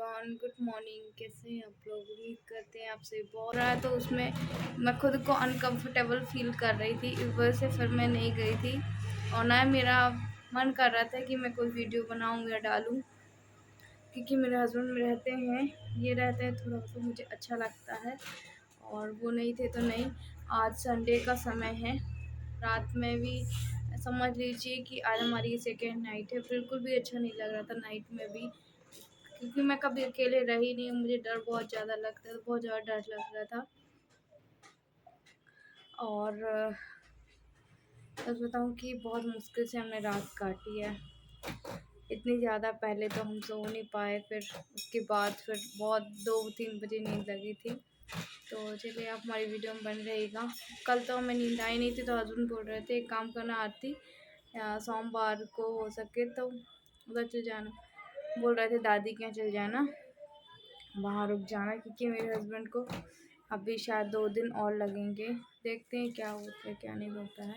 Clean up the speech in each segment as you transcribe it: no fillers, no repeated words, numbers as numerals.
Everyone, good morning. कैसे हैं आप लोग? उम्मीद करते हैं आपसे बहुत रहा है। तो उसमें मैं खुद को अनकंफर्टेबल फील कर रही थी, इस वजह से फिर मैं नहीं गई थी। और ना मेरा मन कर रहा था कि मैं कोई वीडियो बनाऊं या डालूं, क्योंकि मेरे हस्बैंड रहते हैं, ये रहते हैं थोड़ा सा मुझे अच्छा लगता है, और वो नहीं थे तो नहीं। आज संडे का समय है, रात में भी समझ लीजिए कि आज हमारी सेकेंड नाइट है। बिल्कुल भी अच्छा नहीं लग रहा था नाइट में भी, क्योंकि मैं कभी अकेले रही नहीं, मुझे डर बहुत ज़्यादा लगता है, बहुत ज़्यादा डर लग रहा था। और सच बताऊँ कि बहुत मुश्किल से हमने रात काटी है। इतनी ज़्यादा पहले तो हम सो नहीं पाए, फिर उसके बाद फिर बहुत 2-3 बजे नींद लगी थी। तो चलिए, आप हमारी वीडियो में बन रहेगा। कल तो हमें नींद आई नहीं थी, तो हस्बैंड बोल रहे थे एक काम करना आरती, सोमवार को हो सके तो उधर चल जाना। बोल रहे थे दादी के यहाँ चल जाना, वहाँ रुक जाना, क्योंकि मेरे हस्बैंड को अभी शायद 2 दिन और लगेंगे। देखते हैं क्या होता है क्या नहीं होता है।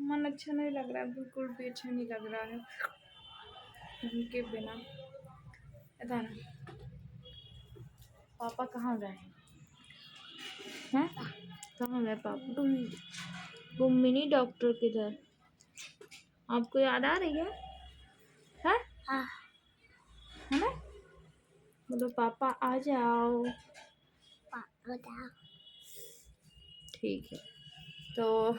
मन अच्छा नहीं लग रहा है, बिल्कुल भी अच्छा नहीं लग रहा है उनके बिना। पता ना पापा कहाँ गए हैं? कहाँ गए पापा? वो मिनी डॉक्टर किधर? आपको याद आ रही है? हाँ है ना? बोलो पापा आ जाओ। ठीक है, तो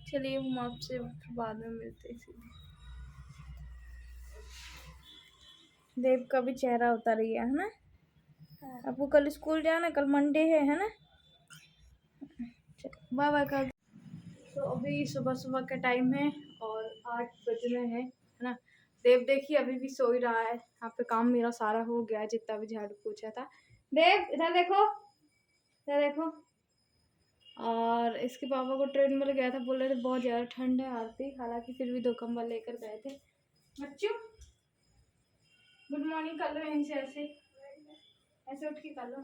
चलिए हम आपसे बाद में मिलते हैं सीधे। देव का भी चेहरा उतर गया है ना? आपको कल स्कूल जाना, कल मंडे है ना? बाय बाय कर। तो अभी सुबह सुबह का टाइम है और 8 बज रहे हैं, है ना? देव देखिए अभी भी सो ही रहा है। यहाँ पे काम मेरा सारा हो गया है, जितना भी झाड़ू पोछा था। देव इधर देखो, इधर देखो। और इसके पापा को ट्रेन में गया था, बोल रहे थे बहुत ज़्यादा ठंड है आरती, हालांकि फिर भी 2 कंबल लेकर गए थे। बच्चों गुड मॉर्निंग कर लो, यहीं से ऐसे ऐसे उठ के कर लो।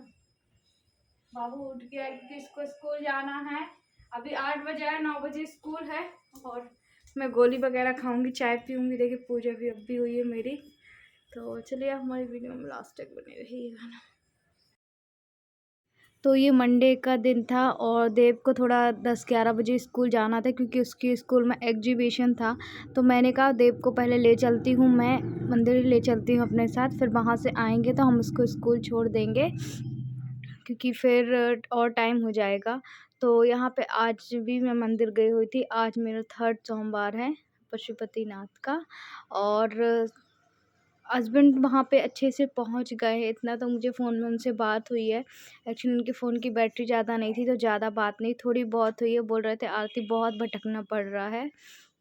बाबू उठ गया क्योंकि इसको स्कूल जाना है। अभी 8 बजे है, 9 बजे स्कूल है। और मैं गोली वगैरह खाऊंगी, चाय पीऊंगी। देखिए पूजा भी अब भी हुई है मेरी। तो चलिए आप हमारी वीडियो में लास्ट तक बने रहिएगा ना। तो ये मंडे का दिन था और देव को थोड़ा 10-11 बजे स्कूल जाना था, क्योंकि उसके स्कूल में एग्जीबिशन था। तो मैंने कहा देव को पहले ले चलती हूँ, मैं मंदिर ले चलती हूँ अपने साथ, फिर वहाँ से आएंगे तो हम उसको स्कूल छोड़ देंगे, क्योंकि फिर और टाइम हो जाएगा। तो यहाँ पे आज भी मैं मंदिर गई हुई थी। आज मेरा 3rd सोमवार है पशुपतिनाथ का, और हस्बैंड वहाँ पे अच्छे से पहुँच गए हैं, इतना तो मुझे फ़ोन में उनसे बात हुई है। एक्चुअली उनके फ़ोन की बैटरी ज़्यादा नहीं थी, तो ज़्यादा बात नहीं, थोड़ी बहुत हुई है। बोल रहे थे आरती बहुत भटकना पड़ रहा है,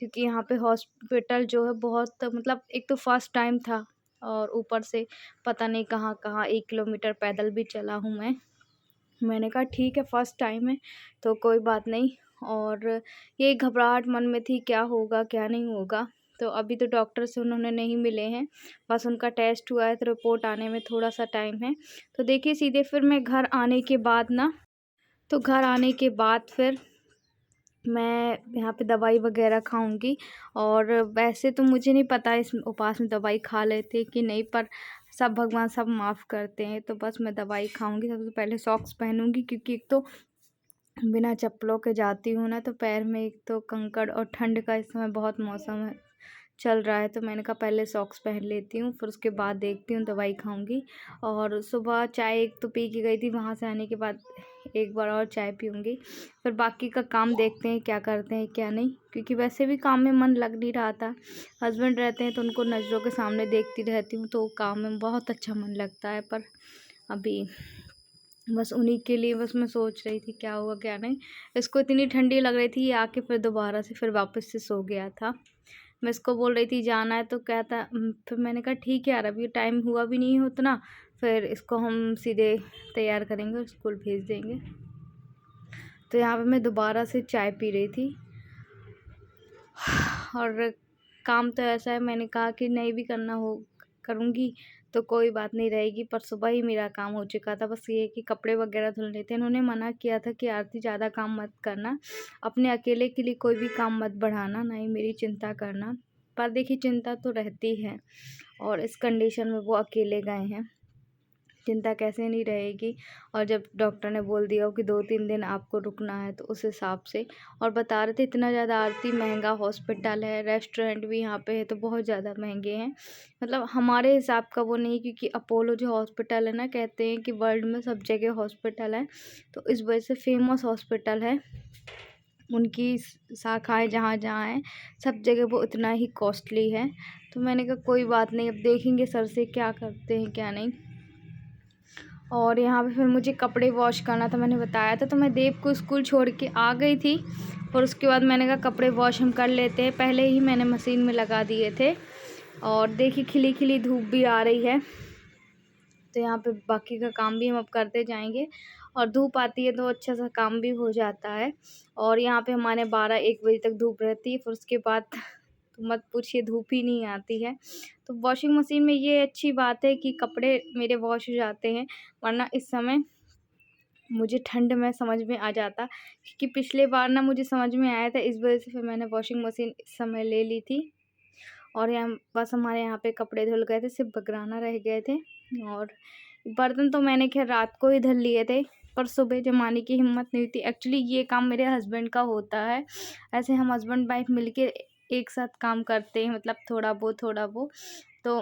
क्योंकि यहाँ पे हॉस्पिटल जो है बहुत, मतलब एक तो फर्स्ट टाइम था, और ऊपर से पता नहीं कहाँ-कहाँ 1 किलोमीटर पैदल भी चला हूँ मैं। मैंने कहा ठीक है फर्स्ट टाइम है तो कोई बात नहीं। और ये घबराहट मन में थी, क्या होगा क्या नहीं होगा। तो अभी तो डॉक्टर से उन्होंने नहीं मिले हैं, बस उनका टेस्ट हुआ है, तो रिपोर्ट आने में थोड़ा सा टाइम है। तो देखिए सीधे फिर मैं घर आने के बाद ना, तो घर आने के बाद फिर मैं यहाँ पे दवाई वगैरह खाऊंगी। और वैसे तो मुझे नहीं पता इस उपवास में दवाई खा लेते कि नहीं, पर सब भगवान सब माफ़ करते हैं। तो बस मैं दवाई खाऊंगी। सबसे पहले सॉक्स पहनूंगी, क्योंकि एक तो बिना चप्पलों के जाती हूँ ना, तो पैर में एक तो कंकड़, और ठंड का इस समय बहुत मौसम है चल रहा है, तो मैंने कहा पहले सॉक्स पहन लेती हूँ, फिर उसके बाद देखती हूँ दवाई खाऊंगी। और सुबह चाय एक तो पी के गई थी, वहाँ से आने के बाद एक बार और चाय पीऊँगी। फिर बाकी का काम देखते हैं क्या करते हैं क्या नहीं, क्योंकि वैसे भी काम में मन लग नहीं रहा था। हस्बैंड रहते हैं तो उनको नज़रों के सामने देखती रहती हूँ, तो काम में बहुत अच्छा मन लगता है। पर अभी बस उन्हीं के लिए बस मैं सोच रही थी क्या हुआ क्या नहीं। इसको इतनी ठंडी लग रही थी, ये आके फिर दोबारा से फिर वापस से सो गया था। मैं इसको बोल रही थी जाना है, तो कहता फिर मैंने कहा ठीक है यार, अभी टाइम हुआ भी नहीं है उतना, फिर इसको हम सीधे तैयार करेंगे और स्कूल भेज देंगे। तो यहाँ पे मैं दोबारा से चाय पी रही थी। और काम तो ऐसा है, मैंने कहा कि नहीं भी करना हो करूँगी तो कोई बात नहीं रहेगी, पर सुबह ही मेरा काम हो चुका था। बस ये कि कपड़े वगैरह धुलने थे। इन्होंने मना किया था कि आरती ज़्यादा काम मत करना, अपने अकेले के लिए कोई भी काम मत बढ़ाना, ना ही मेरी चिंता करना। पर देखिए चिंता तो रहती है, और इस कंडीशन में वो अकेले गए हैं, चिंता कैसे नहीं रहेगी। और जब डॉक्टर ने बोल दिया हो कि 2-3 दिन आपको रुकना है, तो उस हिसाब से, और बता रहे थे इतना ज़्यादा आरती महंगा हॉस्पिटल है, रेस्टोरेंट भी यहाँ पे है तो बहुत ज़्यादा महंगे हैं। मतलब हमारे हिसाब का वो नहीं, क्योंकि अपोलो जो हॉस्पिटल है ना, कहते हैं कि वर्ल्ड में सब जगह हॉस्पिटल है, तो इस वजह से फेमस हॉस्पिटल है। उनकी शाखाएँ जहाँ जहाँ हैं, सब जगह वो उतना ही कॉस्टली है। तो मैंने कहा कोई बात नहीं, अब देखेंगे सर से क्या करते हैं क्या नहीं। और यहाँ पे फिर मुझे कपड़े वॉश करना था, मैंने बताया था, तो मैं देव को स्कूल छोड़ के आ गई थी, और उसके बाद मैंने कहा कपड़े वॉश हम कर लेते हैं, पहले ही मैंने मशीन में लगा दिए थे। और देखिए खिली खिली धूप भी आ रही है, तो यहाँ पे बाकी का काम भी हम अब करते जाएंगे, और धूप आती है तो अच्छा सा काम भी हो जाता है। और यहाँ पे हमारे 12-1 बजे तक धूप रहती है, फिर उसके बाद तो मत पूछिए, धूप ही नहीं आती है। तो वॉशिंग मशीन में ये अच्छी बात है कि कपड़े मेरे वॉश हो जाते हैं, वरना इस समय मुझे ठंड में समझ में आ जाता, क्योंकि पिछले बार ना मुझे समझ में आया था, इस वजह से फिर मैंने वॉशिंग मशीन इस समय ले ली थी। और यहाँ बस हमारे यहाँ पे कपड़े धुल गए थे, सिर्फ बगराना रह गए थे, और बर्तन तो मैंने खैर रात को ही धुल लिए थे, पर सुबह जमाने की हिम्मत नहीं हुई थी। एक्चुअली ये काम मेरे हस्बैंड का होता है, ऐसे हम हस्बैंड वाइफ मिलके एक साथ काम करते हैं, मतलब थोड़ा वो तो,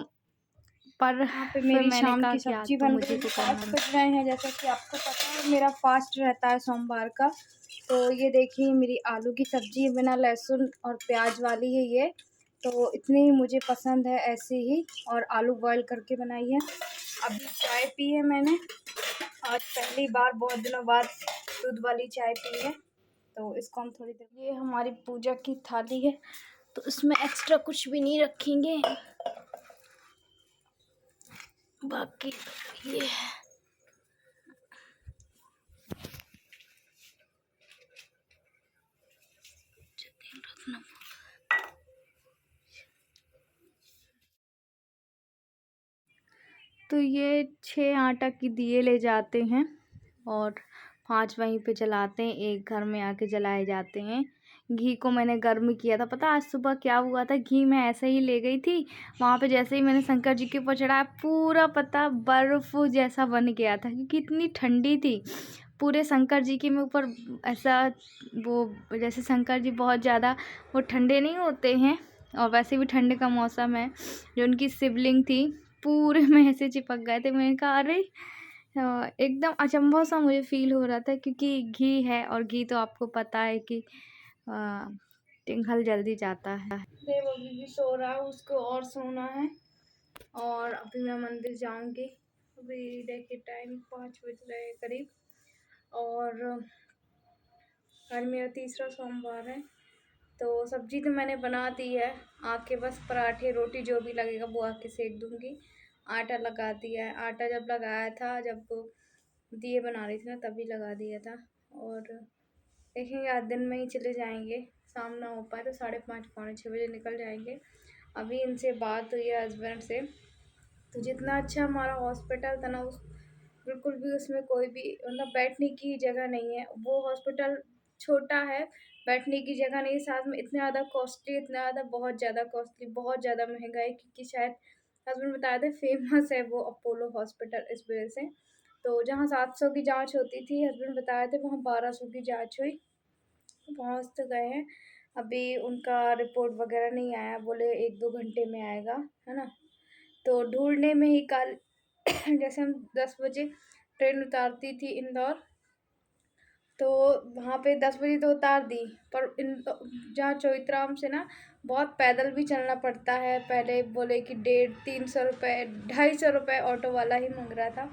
पर यहाँ पे फिर मेरी मैंने शाम कहा की कि आज सब्जी तो बन मुझे रही तो है। करना 5 है। बज रहे हैं, जैसा कि आपको पता है मेरा फास्ट रहता है सोमवार का। तो ये देखिए मेरी आलू की सब्जी बिना लहसुन और प्याज वाली है ये, तो इतनी ही मुझे पसंद है ऐसे ही, और आलू बॉईल करके बनाई है। अभी चाय पी है मैंने, आज पहली बार बहुत दिनों बाद दूध वाली चाय पी है, तो इसको हम थोड़ी देर, ये हमारी पूजा की थाली है, तो इसमें एक्स्ट्रा कुछ भी नहीं रखेंगे। बाकी ये तो ये 6 आटा की दिए ले जाते हैं, और 5 वहीं पे जलाते हैं, एक घर में आके जलाए जाते हैं। घी को मैंने गर्म किया था, पता आज सुबह क्या हुआ था, घी मैं ऐसे ही ले गई थी, वहाँ पे जैसे ही मैंने शंकर जी के ऊपर चढ़ाया, पूरा पता बर्फ़ जैसा बन गया था, क्योंकि इतनी ठंडी थी पूरे शंकर जी के में ऊपर। ऐसा वो, जैसे शंकर जी बहुत ज़्यादा वो ठंडे नहीं होते हैं, और वैसे भी ठंड का मौसम है, जो उनकी शिवलिंग थी पूरे में ऐसे चिपक गए थे। मैंने कहा अरे, एकदम अचंभा सा मुझे फ़ील हो रहा था, क्योंकि घी है, और घी तो आपको पता है कि पिघल जल्दी जाता है। देव अभी भी सो रहा है, उसको और सोना है, और अभी मैं मंदिर जाऊंगी। अभी देखिए टाइम 5 बज रहे हैं करीब, और आज मेरा तीसरा सोमवार है। तो सब्जी तो मैंने बना दी है, आके बस पराठे रोटी जो भी लगेगा वो आके सेक दूंगी। आटा लगा दिया है, आटा जब लगाया था, जब दिए बना रही थी ना, तभी लगा दिया था। और देखेंगे आज दिन में ही चले जाएंगे, शाम ना हो पाए तो 5:30 पौने 6 बजे निकल जाएंगे। अभी इनसे बात हुई है हस्बैंड से, तो जितना अच्छा हमारा हॉस्पिटल था ना, उस बिल्कुल भी उसमें कोई भी मतलब बैठने की जगह नहीं है। वो हॉस्पिटल छोटा है, बैठने की जगह नहीं, साथ में इतना ज़्यादा कॉस्टली, इतना ज़्यादा बहुत ज़्यादा कॉस्टली, बहुत ज़्यादा महंगा है, क्योंकि शायद हस्बैंड बताया था फेमस है वो अपोलो हॉस्पिटल, इस वजह से। तो जहाँ 700 की जांच होती थी, हस्बैंड बताए थे, वहाँ 1200 की जांच हुई। पहुँच तो गए हैं, अभी उनका रिपोर्ट वगैरह नहीं आया, बोले 1-2 घंटे में आएगा, है ना। तो ढूंढने में ही कल जैसे हम 10 बजे ट्रेन उतारती थी इंदौर, तो वहाँ पे 10 बजे तो उतार दी, पर जहाँ चौइथराम से ना बहुत पैदल भी चलना पड़ता है। पहले बोले कि 350 रुपये, 250 रुपये ऑटो वाला ही मांग रहा था,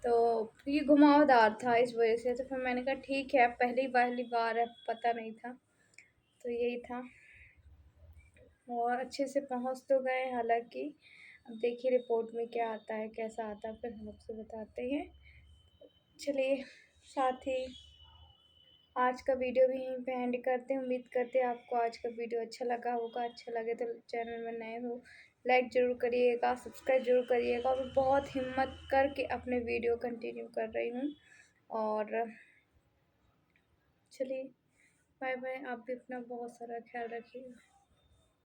तो ये घुमावदार था, इस वजह से। तो फिर मैंने कहा ठीक है, पहली बार है, पता नहीं था, तो यही था। और अच्छे से पहुँच तो गए, हालांकि अब देखिए रिपोर्ट में क्या आता है, कैसा आता है, फिर हम आपसे बताते हैं। चलिए, साथ ही आज का वीडियो भी यहीं पे एंड करते हैं। उम्मीद करते हैं आपको आज का वीडियो अच्छा लगा होगा। अच्छा लगे तो चैनल में नए हो लाइक ज़रूर करिएगा, सब्सक्राइब ज़रूर करिएगा। और बहुत हिम्मत करके अपने वीडियो कंटिन्यू कर रही हूँ। और चलिए, बाय बाय। आप भी अपना बहुत सारा ख्याल रखिएगा।